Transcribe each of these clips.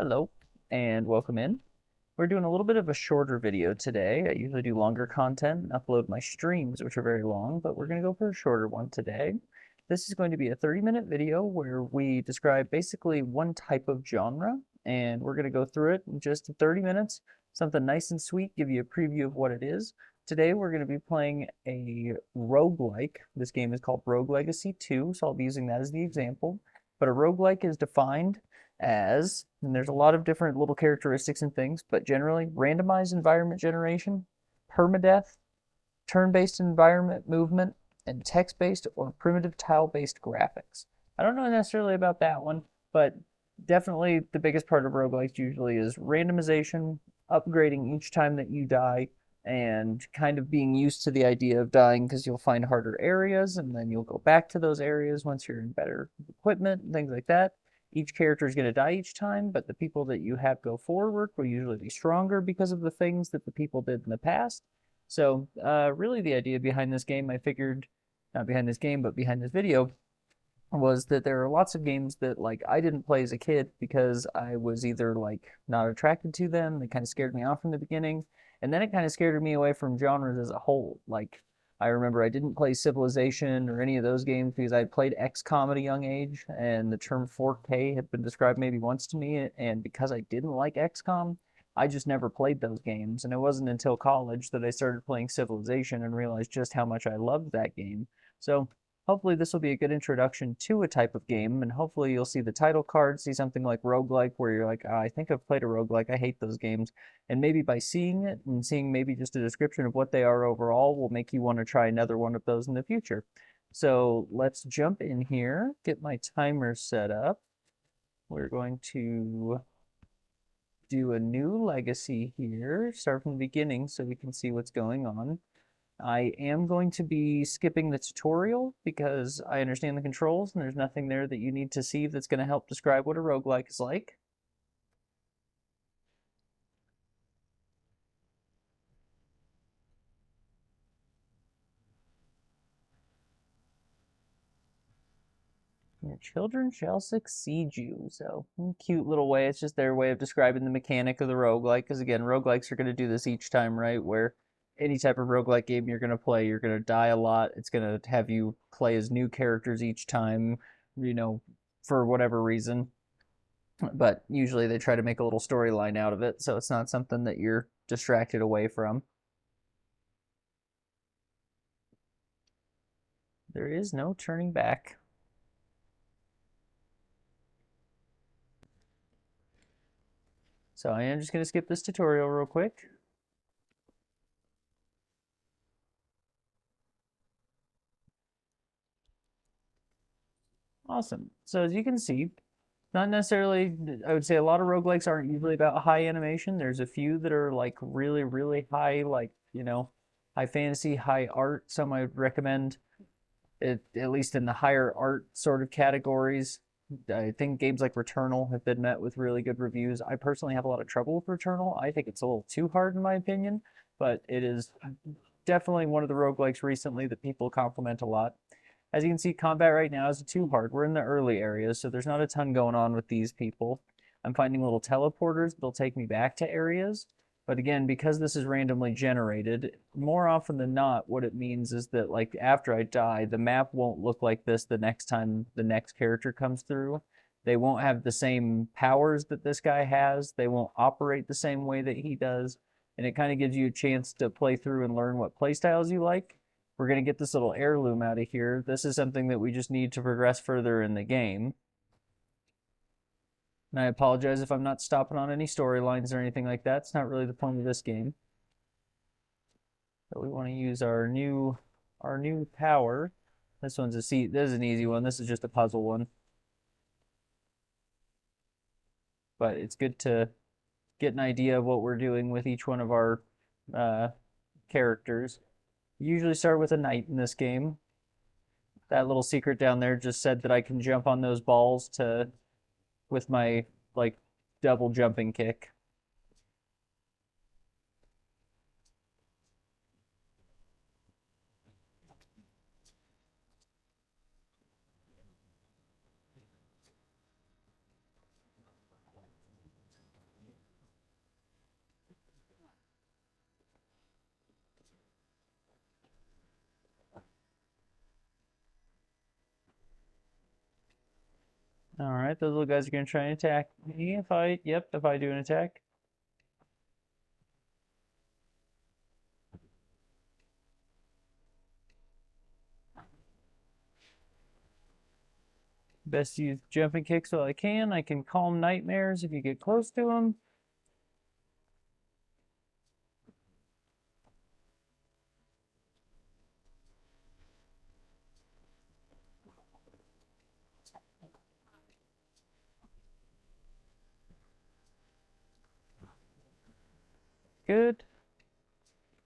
Hello, and welcome in. We're doing a little bit of a shorter video today. I usually do longer content and upload my streams, which are very long, but we're going to go for a shorter one today. This is going to be a 30-minute video where we describe basically one type of genre, and we're going to go through it in just 30 minutes, something nice and sweet, give you a preview of what it is. Today we're going to be playing a roguelike. This game is called Rogue Legacy 2, so I'll be using that as the example. But a roguelike is defined as, and there's a lot of different little characteristics and things, but generally randomized environment generation, permadeath, turn-based environment movement, and text-based or primitive tile-based graphics. I don't know necessarily about that one, but definitely the biggest part of roguelikes usually is randomization, upgrading each time that you die, and kind of being used to the idea of dying because you'll find harder areas and then you'll go back to those areas once you're in better equipment and things like that. Each character is going to die each time, but the people that you have go forward will usually be stronger because of the things that the people did in the past. So really the idea behind this game, I figured, not behind this game, but behind this video, was that there are lots of games that like I didn't play as a kid because I was either like not attracted to them, they kind of scared me off from the beginning, and then it kind of scared me away from genres as a whole. Like I remember I didn't play Civilization or any of those games because I had played XCOM at a young age, and the term 4K had been described maybe once to me, and because I didn't like XCOM, I just never played those games, and it wasn't until college that I started playing Civilization and realized just how much I loved that game. So hopefully this will be a good introduction to a type of game, and hopefully you'll see the title card, see something like roguelike, where you're like, oh, I think I've played a roguelike, I hate those games. And maybe by seeing it and seeing maybe just a description of what they are overall will make you want to try another one of those in the future. So let's jump in here, get my timer set up. We're going to do a new legacy here, start from the beginning so we can see what's going on. I am going to be skipping the tutorial because I understand the controls and there's nothing there that you need to see that's going to help describe what a roguelike is like. Your children shall succeed you. So, cute little way. It's just their way of describing the mechanic of the roguelike. Because again, roguelikes are going to do this each time, right? Where any type of roguelike game you're going to play, you're going to die a lot. It's going to have you play as new characters each time, for whatever reason. But usually they try to make a little storyline out of it, so it's not something that you're distracted away from. There is no turning back. So I am just going to skip this tutorial real quick. Awesome. So as you can see, not necessarily, I would say a lot of roguelikes aren't usually about high animation. There's a few that are like really, really high, like, high fantasy, high art. Some I would recommend, at least in the higher art sort of categories. I think games like Returnal have been met with really good reviews. I personally have a lot of trouble with Returnal. I think it's a little too hard in my opinion, but it is definitely one of the roguelikes recently that people compliment a lot. As you can see, combat right now is too hard. We're in the early areas, so there's not a ton going on with these people. I'm finding little teleporters. They'll take me back to areas. But again, because this is randomly generated, more often than not, what it means is that like after I die, the map won't look like this the next time the next character comes through. They won't have the same powers that this guy has. They won't operate the same way that he does. And it kind of gives you a chance to play through and learn what playstyles you like. We're going to get this little heirloom out of here. This is something that we just need to progress further in the game. And I apologize if I'm not stopping on any storylines or anything like that. It's not really the point of this game. But we want to use our new power. This is an easy one. This is just a puzzle one. But it's good to get an idea of what we're doing with each one of our characters. We usually start with a knight in this game. That little secret down there just said that I can jump on those balls with my like double jumping kick. All right, those little guys are gonna try and attack me if I do an attack. Best use jumping kicks while I can. I can calm nightmares if you get close to them. Good.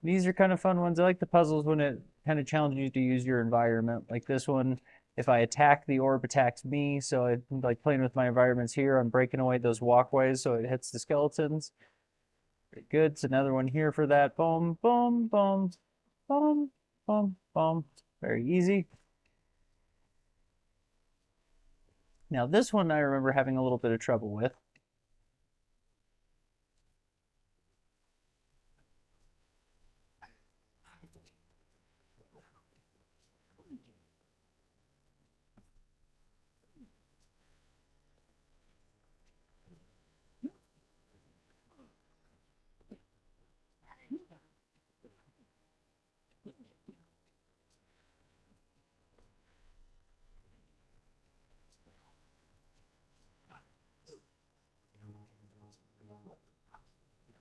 These are kind of fun ones. I like the puzzles when it kind of challenges you to use your environment. Like this one, if I attack, the orb attacks me. So I like playing with my environments here. I'm breaking away those walkways so it hits the skeletons. Very good. It's another one here for that. Boom, boom, boom, boom, boom, boom. Very easy. Now this one I remember having a little bit of trouble with.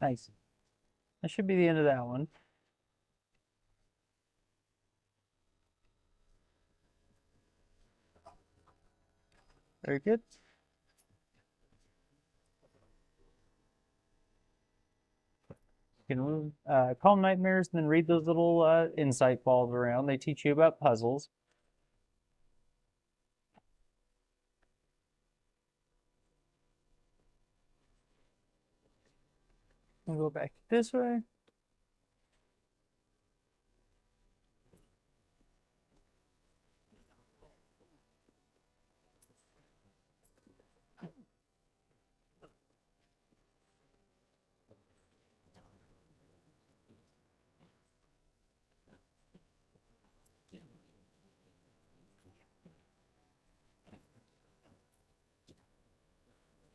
Nice. That should be the end of that one. Very good. You can move, calm nightmares and then read those little insight balls around. They teach you about puzzles. We'll go back this way.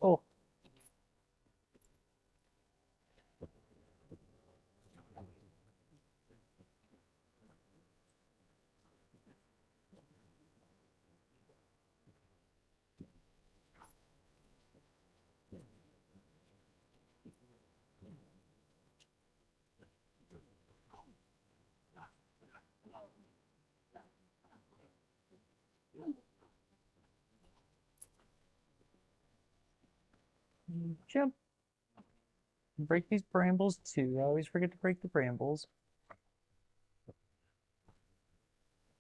Oh, jump. Break these brambles too. I always forget to break the brambles.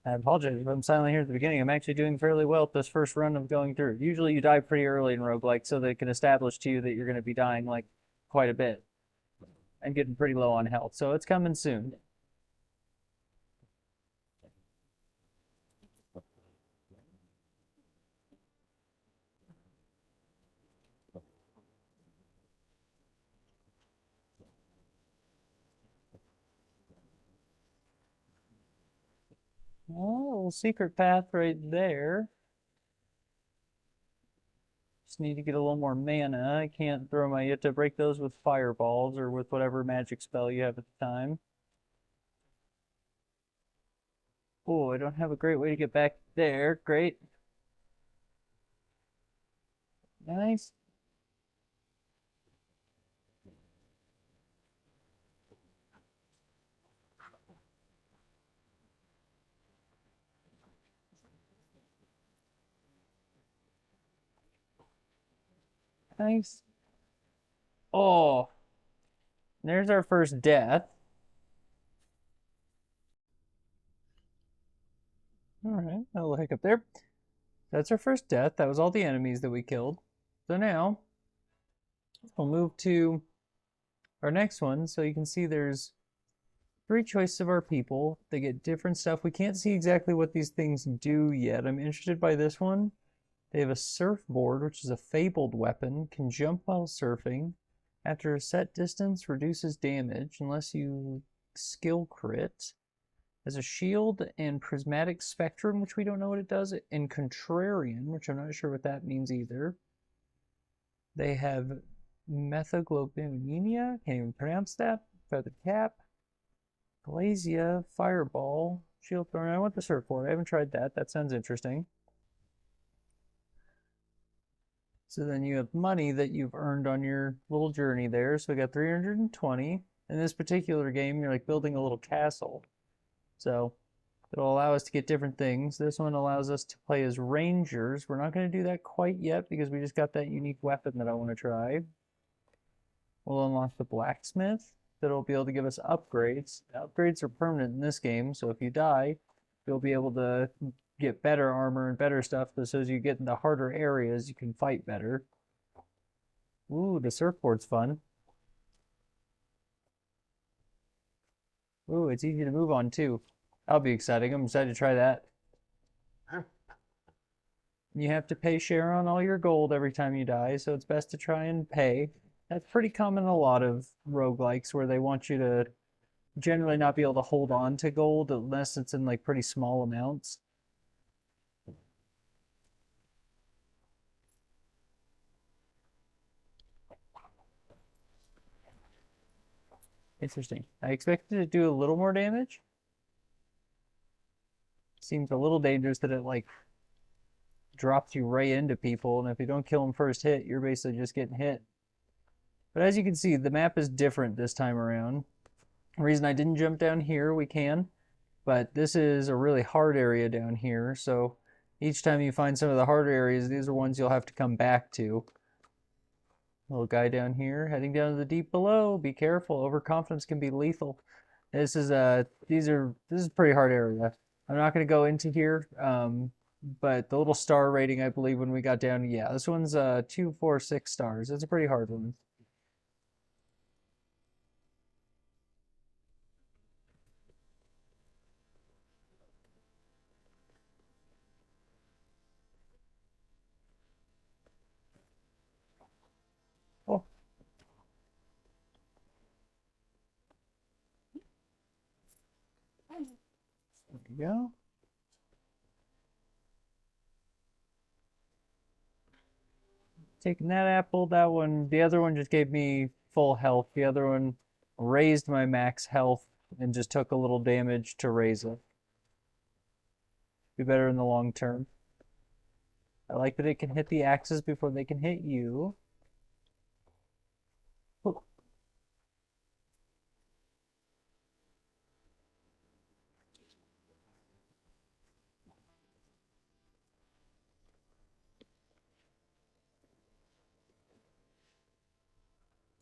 I apologize if I'm silent here at the beginning. I'm actually doing fairly well at this first run of going through. Usually you die pretty early in roguelike so they can establish to you that you're going to be dying like quite a bit and getting pretty low on health. So it's coming soon. Oh, a little secret path right there. Just need to get a little more mana. I can't throw my... You have to break those with fireballs or with whatever magic spell you have at the time. Oh, I don't have a great way to get back there. Great. Nice. Nice. Oh, there's our first death. All right, a little hiccup there. That's our first death. That was all the enemies that we killed. So now we'll move to our next one. So you can see there's 3 choices of our people. They get different stuff. We can't see exactly what these things do yet. I'm interested by this one. They have a surfboard, which is a fabled weapon, can jump while surfing. After a set distance, reduces damage unless you skill crit. Has a shield and prismatic spectrum, which we don't know what it does, and contrarian, which I'm not sure what that means either. They have methaglobinemia, can't even pronounce that. Feathered cap, Glacia, fireball, shield thrower. I want the surfboard. I haven't tried that. That sounds interesting. So then you have money that you've earned on your little journey there. So we got 320. In this particular game, you're like building a little castle. So it'll allow us to get different things. This one allows us to play as rangers. We're not going to do that quite yet because we just got that unique weapon that I want to try. We'll unlock the blacksmith. That'll be able to give us upgrades. The upgrades are permanent in this game, so if you die, you'll be able to get better armor and better stuff, so as you get into harder areas, you can fight better. Ooh, the surfboard's fun. Ooh, it's easy to move on too. That'll be exciting. I'm excited to try that. You have to pay share on all your gold every time you die, so it's best to try and pay. That's pretty common in a lot of roguelikes where they want you to generally not be able to hold on to gold unless it's in like pretty small amounts. Interesting. I expected it to do a little more damage. Seems a little dangerous that it like drops you right into people, and if you don't kill them first hit, you're basically just getting hit. But as you can see, the map is different this time around. The reason I didn't jump down here, we can, but this is a really hard area down here, so each time you find some of the harder areas, these are ones you'll have to come back to. Little guy down here, heading down to the deep below. Be careful, overconfidence can be lethal. This is this is a pretty hard area. I'm not going to go into here, but the little star rating, I believe, when we got down, yeah, this one's 2, 4, 6 stars. It's a pretty hard one. Oh, there we go. Taking that apple, that one, the other one just gave me full health. The other one raised my max health and just took a little damage to raise it. Be better in the long term. I like that it can hit the axes before they can hit you. Oh,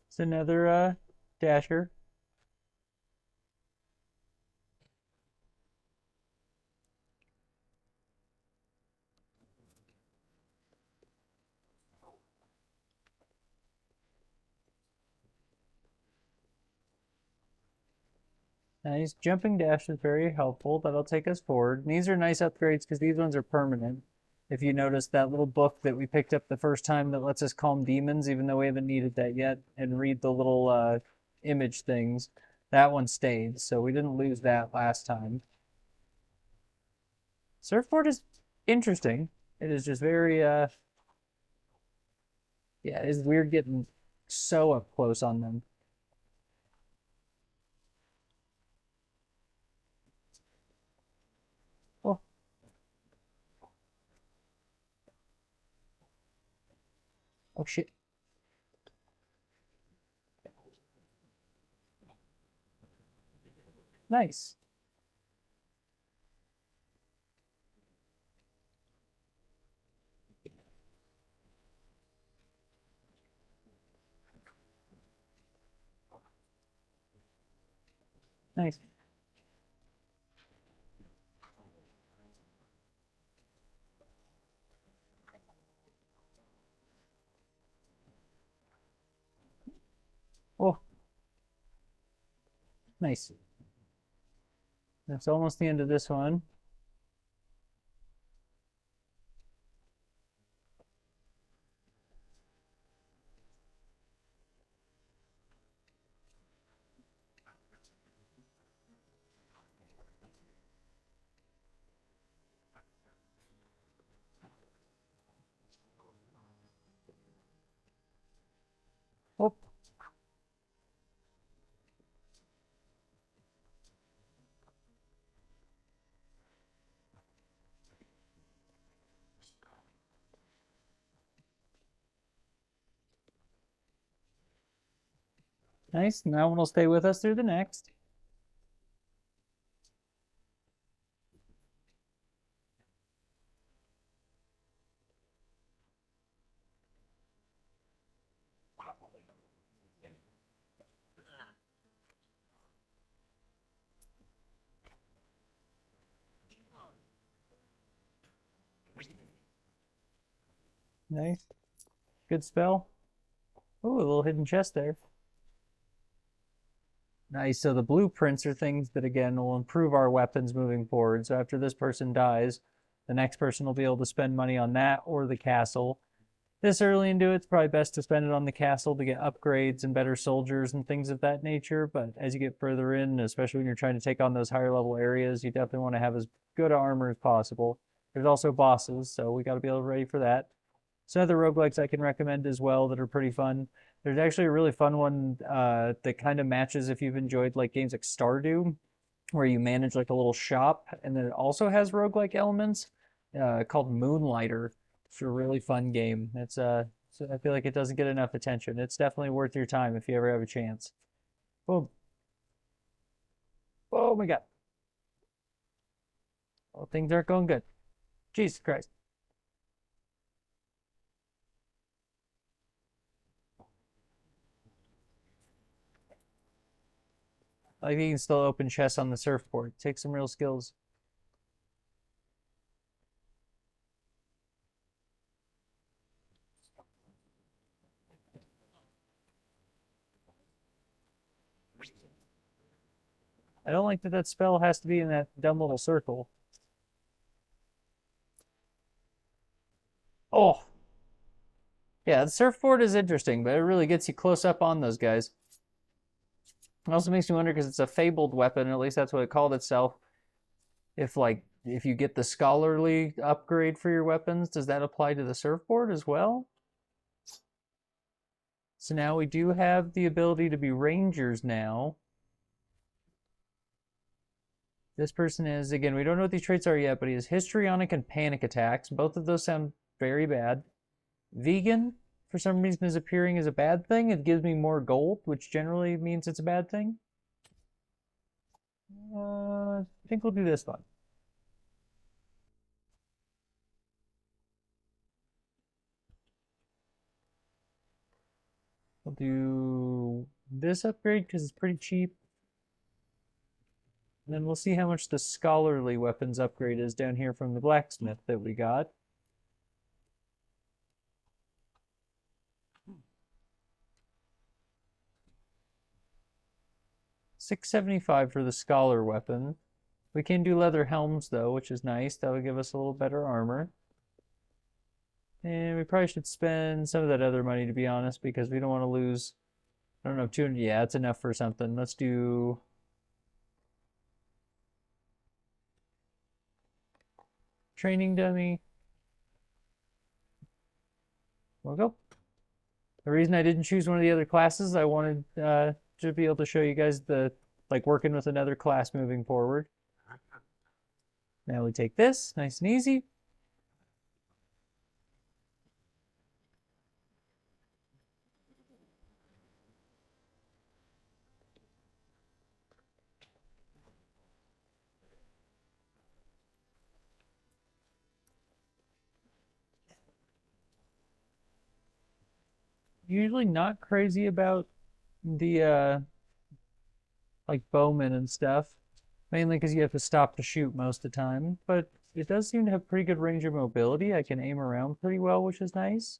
it's another dasher. Nice. Jumping dash is very helpful. That'll take us forward. And these are nice upgrades because these ones are permanent. If you notice that little book that we picked up the first time that lets us calm demons, even though we haven't needed that yet, and read the little image things, that one stayed. So we didn't lose that last time. Surfboard is interesting. It is just very, yeah, it's weird getting so up close on them. Oh, oh shit. Nice. Nice. Oh, nice. That's almost the end of this one. Nice. Now one will stay with us through the next. Nice. Good spell. Ooh, a little hidden chest there. Nice. So the blueprints are things that, again, will improve our weapons moving forward. So after this person dies, the next person will be able to spend money on that or the castle. This early into it, it's probably best to spend it on the castle to get upgrades and better soldiers and things of that nature. But as you get further in, especially when you're trying to take on those higher level areas, you definitely want to have as good armor as possible. There's also bosses, so we got to be ready for that. Some other roguelikes I can recommend as well that are pretty fun. There's actually a really fun one that kind of matches if you've enjoyed like games like Stardew, where you manage like a little shop, and then it also has roguelike elements called Moonlighter. It's a really fun game. I feel like it doesn't get enough attention. It's definitely worth your time if you ever have a chance. Boom. Oh my God. Well, things aren't going good. Jesus Christ. Like you can still open chests on the surfboard. Take some real skills. I don't like that that spell has to be in that dumb little circle. Oh, yeah, the surfboard is interesting, but it really gets you close up on those guys. It also makes me wonder because it's a fabled weapon, at least that's what it called itself. If you get the scholarly upgrade for your weapons, does that apply to the surfboard as well? So now we do have the ability to be rangers now. This person is, again, we don't know what these traits are yet, but he has histrionic and panic attacks. Both of those sound very bad. Vegan, for some reason, is appearing as a bad thing. It gives me more gold, which generally means it's a bad thing. I think we'll do this one. We'll do this upgrade because it's pretty cheap. And then we'll see how much the scholarly weapons upgrade is down here from the blacksmith that we got. $675 for the scholar weapon. We can do leather helms though, which is nice. That would give us a little better armor. And we probably should spend some of that other money to be honest, because we don't want to lose, I don't know, 200. Yeah, that's enough for something. Let's do training dummy. We'll go. The reason I didn't choose one of the other classes, I wanted to be able to show you guys the like working with another class moving forward. Now we take this, nice and easy. Usually not crazy about the like bowmen and stuff, mainly because you have to stop to shoot most of the time, but it does seem to have pretty good range of mobility. I can aim around pretty well, which is nice.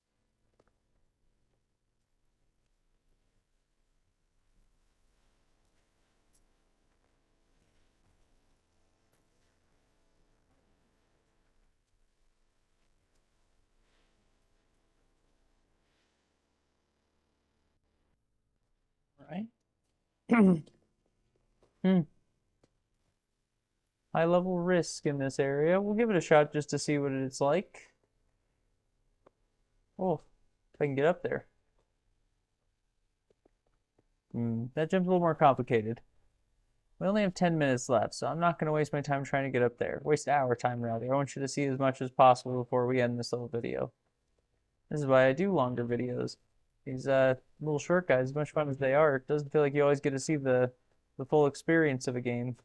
Right. Hmm. High level risk in this area. We'll give it a shot just to see what it's like. Oh, if I can get up there. That jump's a little more complicated. We only have 10 minutes left, so I'm not going to waste my time trying to get up there. Waste our time, rather. I want you to see as much as possible before we end this little video. This is why I do longer videos. These little short guys, as much fun as they are, it doesn't feel like you always get to see the full experience of a game.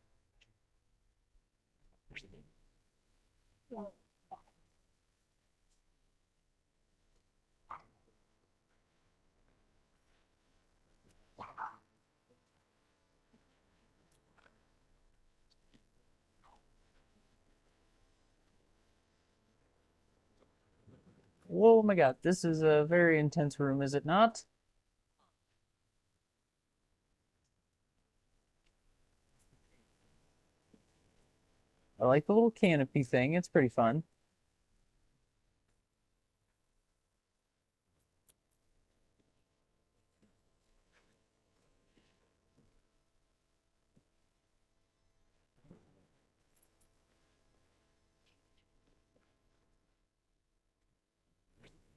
Whoa, my God, this is a very intense room, is it not? I like the little canopy thing. It's pretty fun.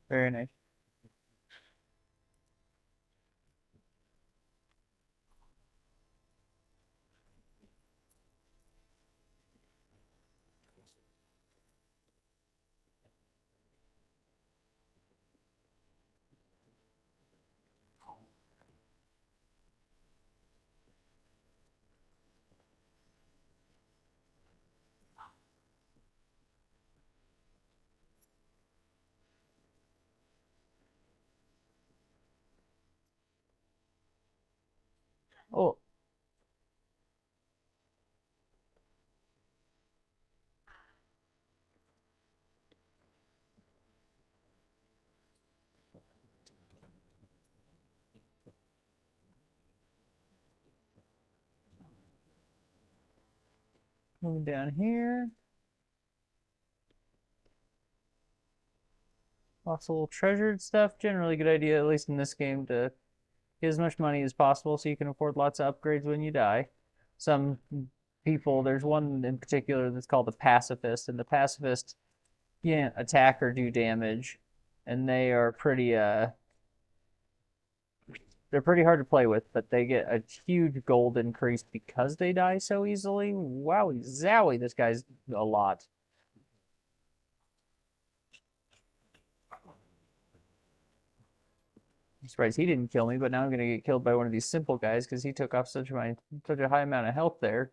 Very nice. Oh, moving down here. Lots of little treasured stuff. Generally a good idea, at least in this game, to get as much money as possible so you can afford lots of upgrades when you die. Some people, there's one in particular that's called the pacifist, and the pacifist can't attack or do damage, and they are pretty they're pretty hard to play with, but they get a huge gold increase because they die so easily. Wowie zowie, this guy's a lot. I'm surprised he didn't kill me, but now I'm gonna get killed by one of these simple guys because he took off such a high amount of health there.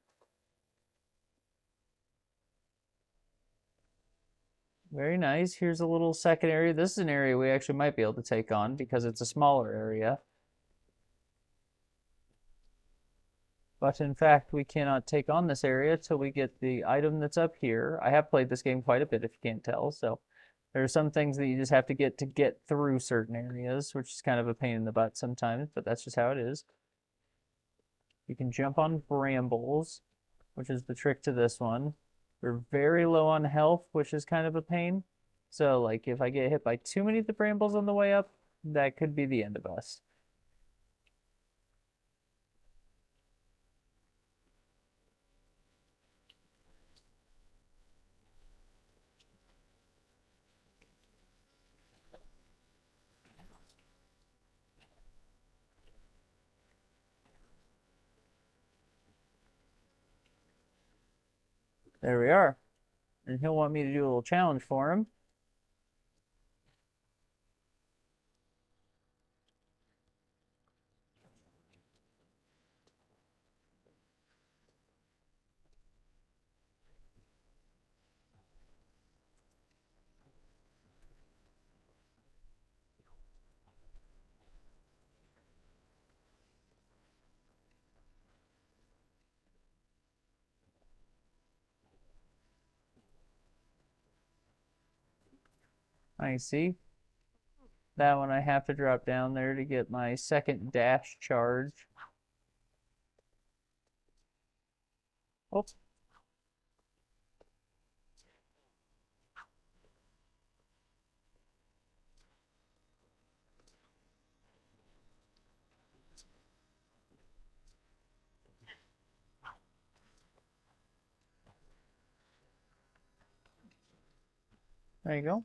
Very nice. Here's a little second area. This is an area we actually might be able to take on because it's a smaller area. But in fact, we cannot take on this area till we get the item that's up here. I have played this game quite a bit, if you can't tell, so there are some things that you just have to get through certain areas, which is kind of a pain in the butt sometimes, but that's just how it is. You can jump on brambles, which is the trick to this one. We're very low on health, which is kind of a pain. So, like, if I get hit by too many of the brambles on the way up, that could be the end of us. There we are. And he'll want me to do a little challenge for him. I see. That one I have to drop down there to get my second dash charge. Oh, there you go.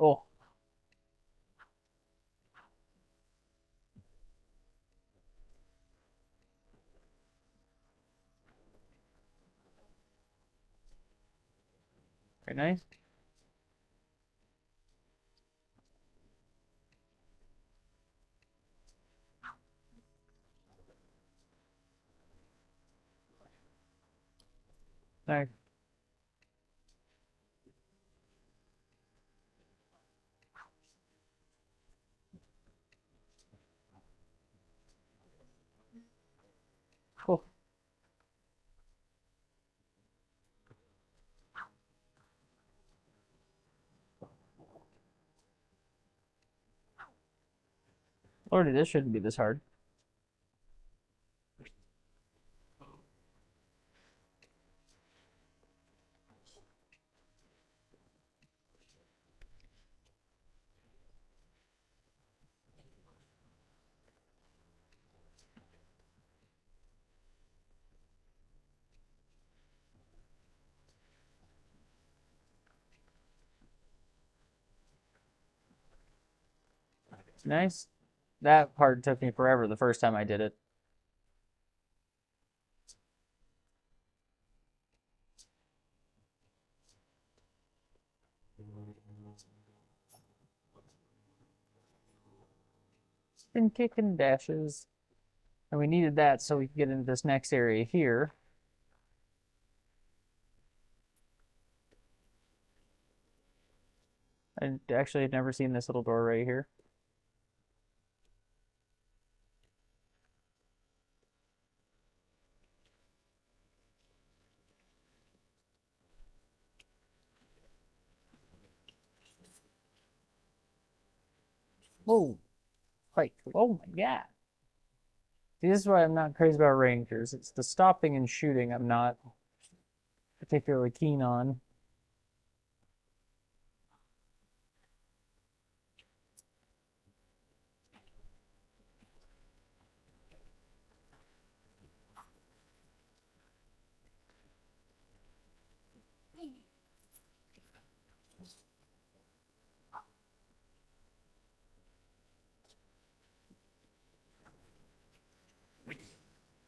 Oh, Very nice. Nice. Cool. Lordy, this shouldn't be this hard. Nice. That part took me forever the first time I did it. Been kicking dashes. And we needed that so we could get into this next area here. I actually had never seen this little door right here. Whoa. Like, oh my god. See, this is why I'm not crazy about Rangers. It's the stopping and shooting I'm not particularly keen on.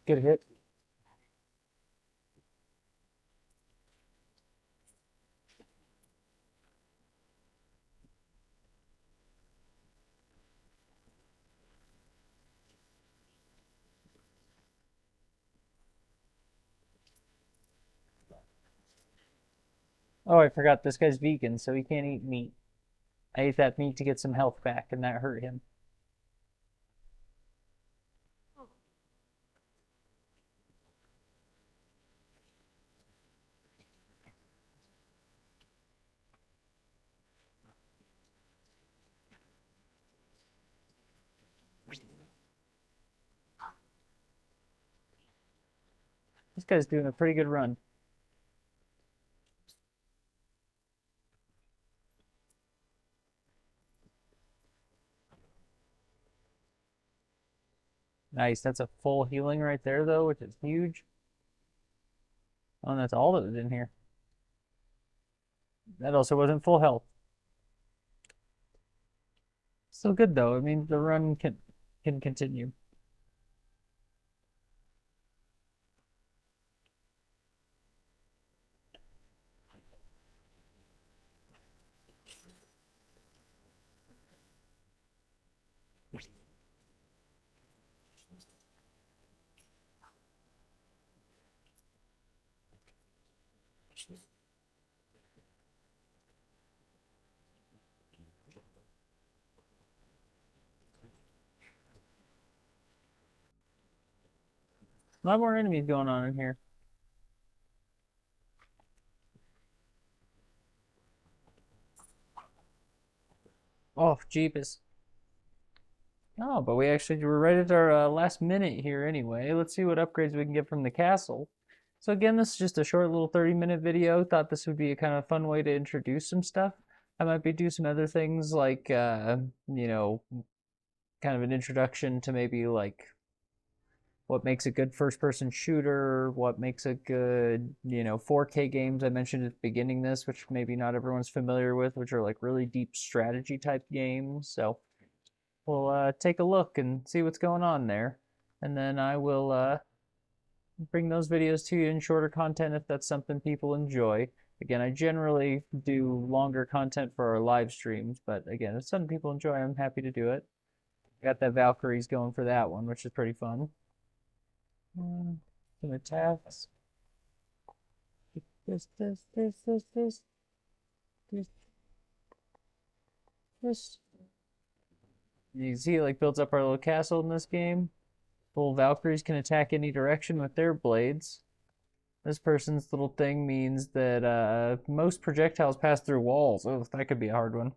Good hit. Oh, I forgot this guy's vegan, so he can't eat meat. I ate that meat to get some health back, and that hurt him. This guy's doing a pretty good run. Nice. That's a full healing right there, though, which is huge. Oh, and that's all that was in here. That also wasn't full health. Still good, though. I mean, the run can continue. A lot more enemies going on in here. Oh, jeepers. Oh, but we actually were right at our last minute here anyway. Let's see what upgrades we can get from the castle. So again, this is just a short little 30-minute video. Thought this would be a kind of fun way to introduce some stuff. I might be do some other things like, you know, kind of an introduction to maybe like what makes a good first-person shooter, what makes a good, you know, 4K games. I mentioned at the beginning this, which maybe not everyone's familiar with, which are like really deep strategy type games. So we'll take a look and see what's going on there. And then I will bring those videos to you in shorter content if that's something people enjoy. Again, I generally do longer content for our live streams, but again, if some people enjoy, I'm happy to do it. Got that Valkyries going for that one, which is pretty fun. Some attacks. This. You can see it like builds up our little castle in this game. Little Valkyries can attack any direction with their blades. This person's little thing means that most projectiles pass through walls. Oh, that could be a hard one.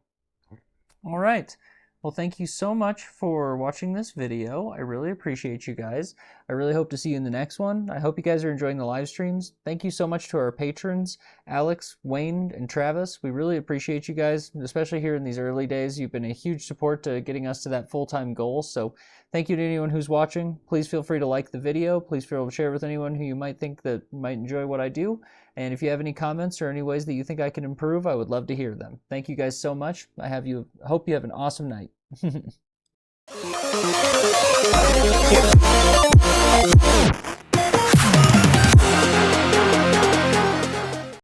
All right. Well, thank you so much for watching this video. I really appreciate you guys. I really hope to see you in the next one. I hope you guys are enjoying the live streams. Thank you so much to our patrons, Alex, Wayne, and Travis. We really appreciate you guys, especially here in these early days. You've been a huge support to getting us to that full-time goal. So thank you to anyone who's watching. Please feel free to like the video. Please feel free to share with anyone who you might think that might enjoy what I do. And if you have any comments or any ways that you think I can improve, I would love to hear them. Thank you guys so much. Hope you have an awesome night.